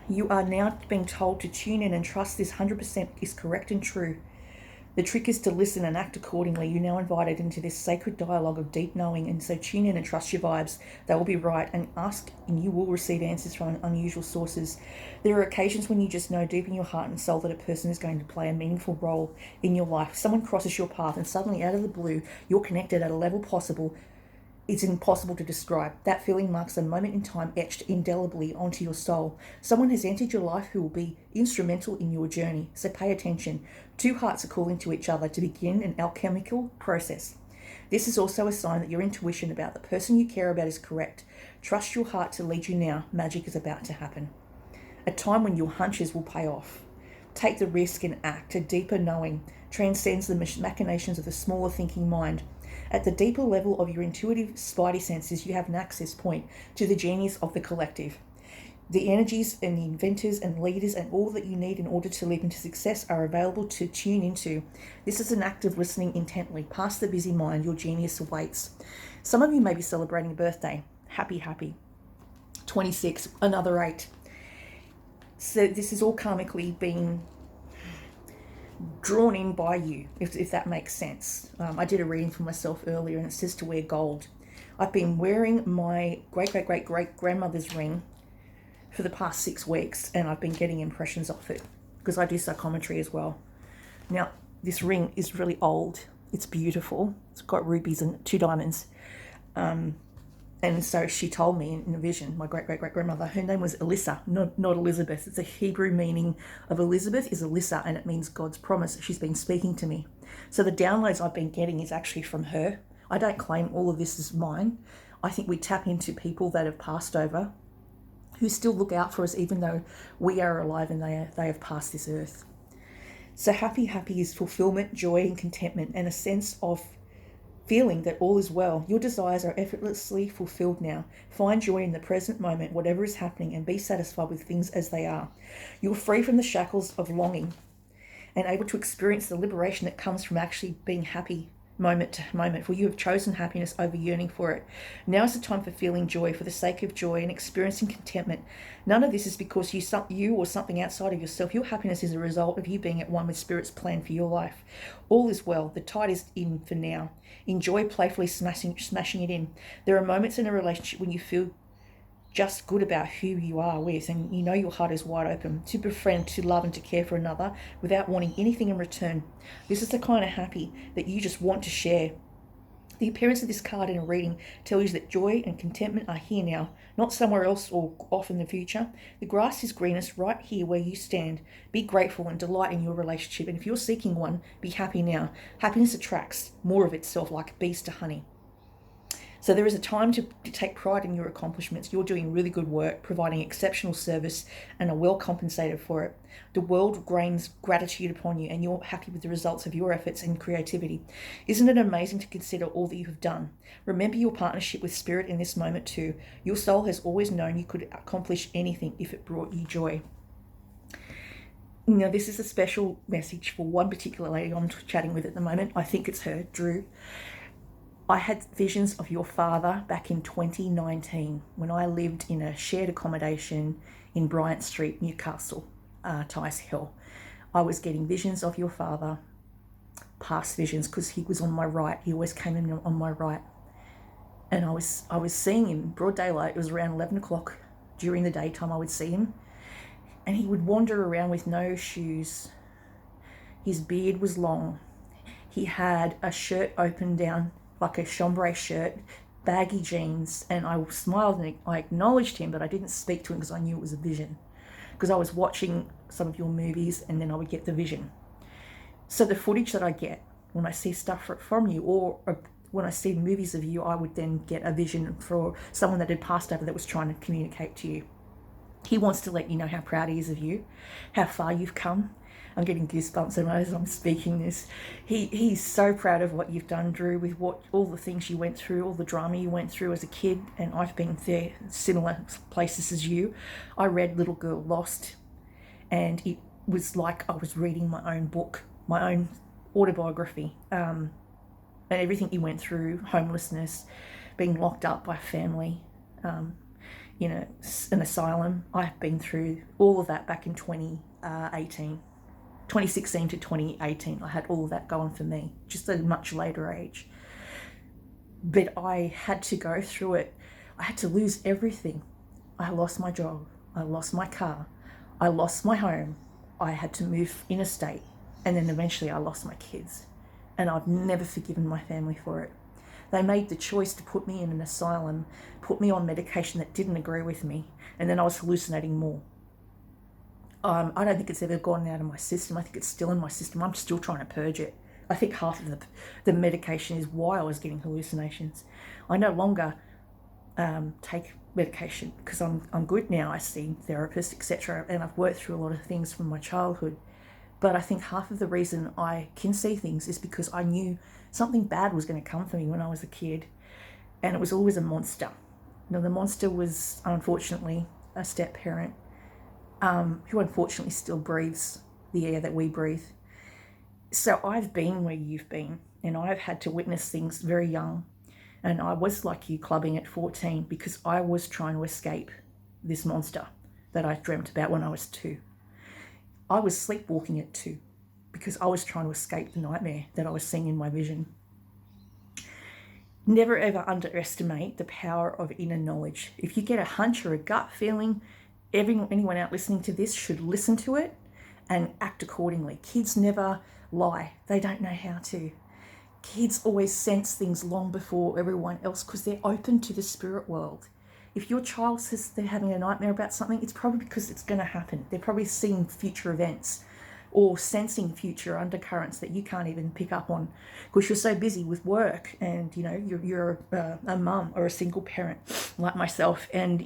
You are now being told to tune in and trust this 100% is correct and true. The trick is to listen and act accordingly. You're now invited into this sacred dialogue of deep knowing, and so tune in and trust your vibes. They will be right, and ask and you will receive answers from unusual sources. There are occasions when you just know deep in your heart and soul that a person is going to play a meaningful role in your life. Someone crosses your path and suddenly out of the blue, you're connected at a level possible it's impossible to describe. That feeling marks a moment in time etched indelibly onto your soul. Someone has entered your life who will be instrumental in your journey, so pay attention. Two hearts are calling to each other to begin an alchemical process. This is also a sign that your intuition about the person you care about is correct. Trust your heart to lead you now. Magic is about to happen. A time when your hunches will pay off. Take the risk and act. A deeper knowing transcends the machinations of the smaller thinking mind. At the deeper level of your intuitive spidey senses, you have an access point to the genius of the collective. The energies and the inventors and leaders and all that you need in order to leap into success are available to tune into. This is an act of listening intently. Past the busy mind, your genius awaits. Some of you may be celebrating a birthday. Happy. 26, another 8. So this is all karmically being drawn in by you, if that makes sense. I did a reading for myself earlier and it says to wear gold. I've been wearing my great-great-great-great-grandmother's ring for the past 6 weeks, and I've been getting impressions of it because I do psychometry as well. Now, this ring is really old. It's beautiful. It's got rubies and 2 diamonds. And so she told me in a vision, my great-great-great-grandmother, her name was Alyssa, not Elizabeth. It's a Hebrew meaning of Elizabeth is Alyssa, and it means God's promise. She's been speaking to me. So the downloads I've been getting is actually from her. I don't claim all of this is mine. I think we tap into people that have passed over, who still look out for us even though we are alive and they have passed this earth. So happy is fulfillment, joy and contentment, and a sense of feeling that all is well. Your desires are effortlessly fulfilled now. Find joy in the present moment, whatever is happening, and be satisfied with things as they are. You're free from the shackles of longing and able to experience the liberation that comes from actually being happy moment to moment, for you have chosen happiness over yearning for it. Now is the time for feeling joy for the sake of joy and experiencing contentment. None of this is because you or something outside of yourself. Your happiness is a result of you being at one with Spirit's plan for your life. All is well. The tide is in for now. Enjoy playfully smashing it in. There are moments in a relationship when you feel just good about who you are with, and you know your heart is wide open to befriend, to love and to care for another without wanting anything in return. This is the kind of happy that you just want to share. The appearance of this card in a reading tells you that joy and contentment are here now, not somewhere else or off in the future. The grass is greenest right here where you stand. Be grateful and delight in your relationship, and if you're seeking one, be happy now. Happiness attracts more of itself like bees to honey. So there is a time to take pride in your accomplishments. You're doing really good work, providing exceptional service, and are well compensated for it. The world rains gratitude upon you, and you're happy with the results of your efforts and creativity. Isn't it amazing to consider all that you have done? Remember your partnership with Spirit in this moment too. Your soul has always known you could accomplish anything if it brought you joy. Now, this is a special message for one particular lady I'm chatting with at the moment. I think it's her, Drew. I had visions of your father back in 2019 when I lived in a shared accommodation in Bryant Street, Newcastle, Tice Hill. I was getting visions of your father, past visions, because he was on my right. He always came in on my right. And I was seeing him broad daylight. It was around 11 o'clock during the daytime I would see him. And he would wander around with no shoes. His beard was long. He had a shirt open down, like a chambray shirt, baggy jeans, and I smiled and I acknowledged him, but I didn't speak to him because I knew it was a vision, because I was watching some of your movies and then I would get the vision. So the footage that I get when I see stuff from you, or when I see movies of you, I would then get a vision for someone that had passed over that was trying to communicate to you. He wants to let you know how proud he is of you, how far you've come. I'm getting goosebumps as I'm speaking this. He's so proud of what you've done, Drew, with all the things you went through, all the drama you went through as a kid, and I've been there, similar places as you. I read Little Girl Lost, and it was like I was reading my own book, my own autobiography, and everything you went through, homelessness, being locked up by family. an asylum. I've been through all of that back in 2018. 2016 to 2018, I had all of that going for me, just at a much later age. But I had to go through it. I had to lose everything. I lost my job. I lost my car. I lost my home. I had to move interstate. And then eventually I lost my kids. And I've never forgiven my family for it. They made the choice to put me in an asylum, put me on medication that didn't agree with me, and then I was hallucinating more. I don't think it's ever gone out of my system. I think it's still in my system. I'm still trying to purge it. I think half of the medication is why I was getting hallucinations. I no longer take medication because I'm good now. I see therapists, etc., and I've worked through a lot of things from my childhood. But I think half of the reason I can see things is because I knew something bad was going to come for me when I was a kid, and it was always a monster. The monster was, unfortunately, a step parent who unfortunately still breathes the air that we breathe. So I've been where you've been, and I've had to witness things very young. And I was like you, clubbing at 14 because I was trying to escape this monster that I dreamt about when I was 2. I was sleepwalking at 2 because I was trying to escape the nightmare that I was seeing in my vision. Never ever underestimate the power of inner knowledge. If you get a hunch or a gut feeling, anyone out listening to this should listen to it and act accordingly. Kids never lie. They don't know how to. Kids always sense things long before everyone else because they're open to the spirit world. If your child says they're having a nightmare about something, it's probably because it's going to happen. They're probably seeing future events or sensing future undercurrents that you can't even pick up on because you're so busy with work and, you're a mum or a single parent like myself. And,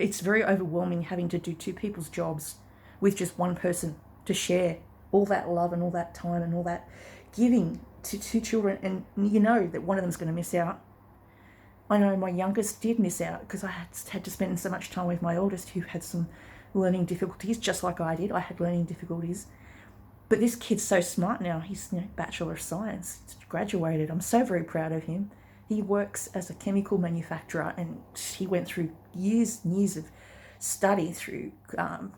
it's very overwhelming having to do 2 people's jobs with just one person to share all that love and all that time and all that giving to 2 children. And you know that one of them's going to miss out. I know my youngest did miss out because I had to spend so much time with my oldest who had some learning difficulties, just like I did. I had learning difficulties. But this kid's so smart now. He's Bachelor of Science. He's graduated. I'm so very proud of him. He works as a chemical manufacturer and he went through years and years of study through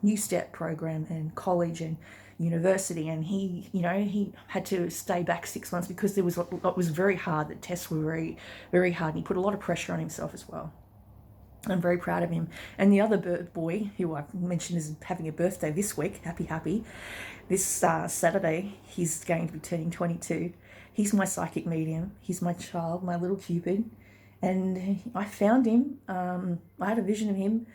New Step program and college and university, and he had to stay back 6 months because it was very hard. The tests were very, very hard, and he put a lot of pressure on himself as well. I'm very proud of him. And the other boy, who I've mentioned is having a birthday this week, happy, this Saturday, he's going to be turning 22. He's my psychic medium. He's my child, my little Cupid. And I found him. I had a vision of him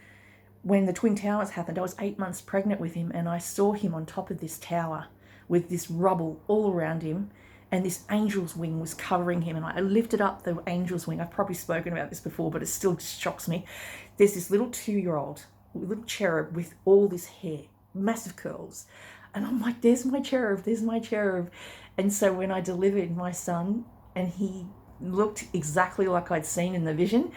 when the Twin Towers happened. I was 8 months pregnant with him, and I saw him on top of this tower with this rubble all around him, and this angel's wing was covering him, and I lifted up the angel's wing. I've probably spoken about this before, but it still shocks me. There's this little 2-year-old, little cherub with all this hair, massive curls, and I'm like, there's my cherub. And so when I delivered my son, and he looked exactly like I'd seen in the vision,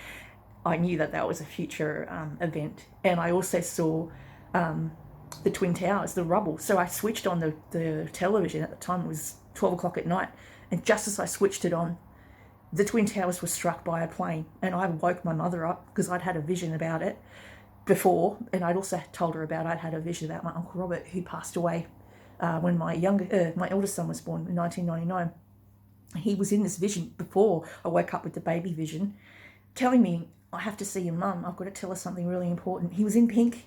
I knew that was a future event. And I also saw the Twin Towers, the rubble. So I switched on the television. At the time it was 12 o'clock at night, and just as I switched it on, the Twin Towers were struck by a plane, and I woke my mother up because I'd had a vision about it before, and I'd also told her I'd had a vision about my Uncle Robert, who passed away when my eldest son was born in 1999. He was in this vision before I woke up with the baby vision, telling me, I have to see your mum, I've got to tell her something really important. He was in pink,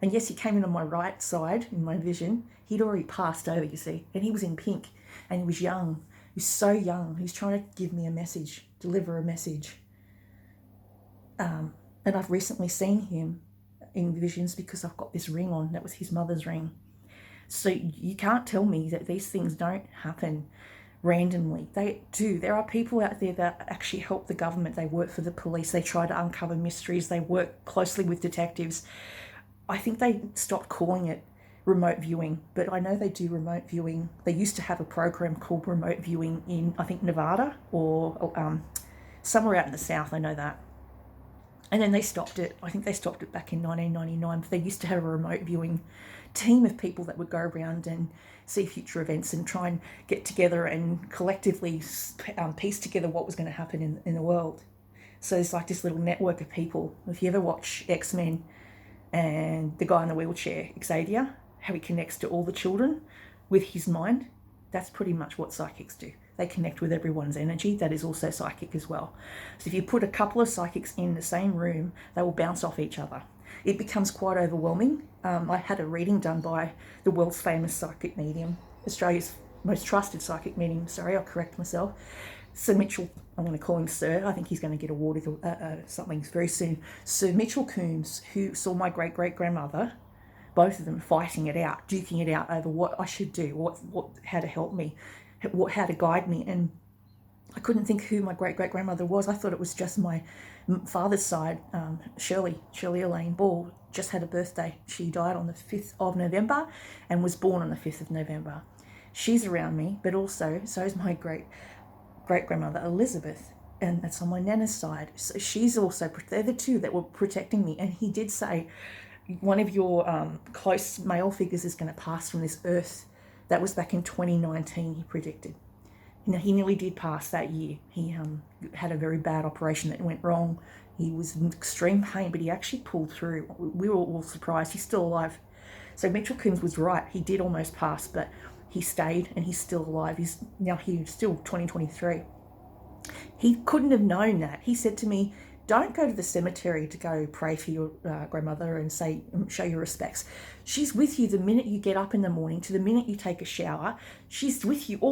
and yes, he came in on my right side in my vision. He'd already passed over, you see, and he was in pink. And he was young. He was so young. He was trying to give me a message, deliver a message. And I've recently seen him in visions because I've got this ring on. That was his mother's ring. So you can't tell me that these things don't happen randomly. They do. There are people out there that actually help the government. They work for the police. They try to uncover mysteries. They work closely with detectives. I think they stopped calling it remote viewing, but I know they do remote viewing. They used to have a program called remote viewing in, I think, Nevada or somewhere out in the south. I know that. And then they stopped it. I think they stopped it back in 1999. But they used to have a remote viewing team of people that would go around and see future events and try and get together and collectively piece together what was going to happen in the world. So there's like this little network of people. If you ever watch X-Men and the guy in the wheelchair, Xavier, how he connects to all the children with his mind, that's pretty much what psychics do. They connect with everyone's energy. That is also psychic as well. So if you put a couple of psychics in the same room, they will bounce off each other. It becomes quite overwhelming. I had a reading done by the world's famous psychic medium, Australia's most trusted psychic medium. Sorry, I'll correct myself. Sir Mitchell, I'm going to call him Sir. I think he's going to get awarded something very soon. Sir Mitchell Coombs, who saw my great-great-grandmother, both of them fighting it out, duking it out over what I should do, how to help me, how to guide me. And I couldn't think who my great-great-grandmother was. I thought it was just my father's side. Shirley Elaine Ball just had a birthday. She died on the 5th of November and was born on the 5th of November. She's around me, but also so is my great-grandmother Elizabeth, and that's on my nana's side. So she's also, they're the two that were protecting me. And he did say, one of your close male figures is going to pass from this earth. That was back in 2019, he predicted. He nearly did pass that year. He had a very bad operation that went wrong. He was in extreme pain, but he actually pulled through. We were all surprised. He's still alive. So Mitchell Coombs was right. He did almost pass, but he stayed and he's still alive. He's now here, still 2023. He couldn't have known that. He said to me, don't go to the cemetery to go pray for your grandmother and show your respects. She's with you the minute you get up in the morning to the minute you take a shower. She's with you all